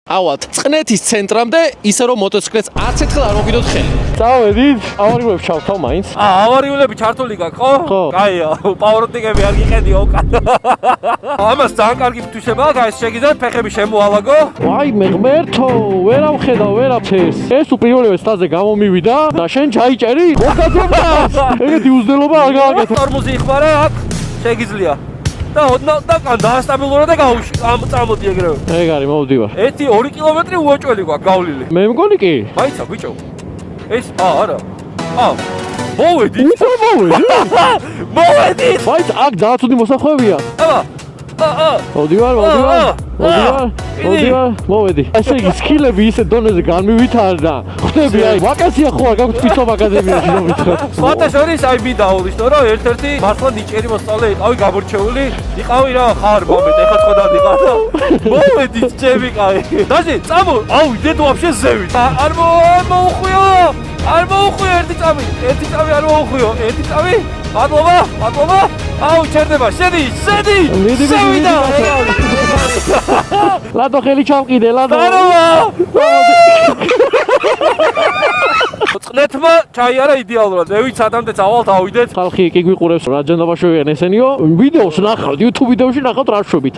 ავალთ წყნეთის ცენტრამდე, ისე რომ მოტოციკლეთს არც ერთხელ არ მოგიდოთ ხელი. წავედით, ავარიულებს ჩავთავ მაინც. ავარიულები ჩართული გაქვს, ხო? ხო. კაია, პავროტიკები არ გიყედიო უკან. ამას ძალიან კარგი ფთვისება აქვს, აი ეს შეგიძლიათ ფეხები შემოალაგო. ვაი, მე ღმერთო, ვერავ ხედავ, ვერაფერს. ეს უპირველეს სტაზე გამომივიდა და შენ ჩაიჭერი? მოგაძებნას. ეგეთი უზნელობა არ გააკეთა. ტორმოზი იხმარა აქ, შეგიძლია. და ოდნავ და კან დაასტაბილურა და წამოდი ეგრევე. ეგ არის, მოვდივარ. 1-2 კილომეტრი უოჭველი გვაქვს გავლილი. მე მგონი კი. მაიცა ბიჭო. ეს არა. მოვედი. უფრო მოვედი. მოვედი. მაინც აქ დააცუდი მოსახვევია. მოვდივარ. მოვედი. ესე იგი სკილები ისე დონეზე განმივითარდა. ხვდები აი, ვაკანსია ხო არ გაქვს თვითონ აკადემიაში რომ ვიტყოდ. სხვათა შორის აი მიდაულის, რომ ერთ-ერთი მართლა ნიჭიერი მოსწავლე იყავი გამორჩეული. იყავი რა ხარ მომენტ, ეხლა ხო დავიღარ და მოვედი ჩემი კაი. დაჟე, წამო, ვიდეთ ვაფშე ზევით. არ მოუხვიო. არ მოუხვიო ერთი წამი არ მოუხვიო. ერთი წამი. მადლობა. ჩერდება, შედი. შევიდა. ლადო ხელი ჩავყიდე, ლადო. წყნეთმა ჩაიარა იდეალურად. მე ვიცი ადამიანს ავალთ ავიდეთ. ხალხი კი გვიყურებს რა ჯანდაბაშვებიან ესენიო. ვიდეოს ნახავთ, YouTube ვიდეოში ნახავთ რა შვებით.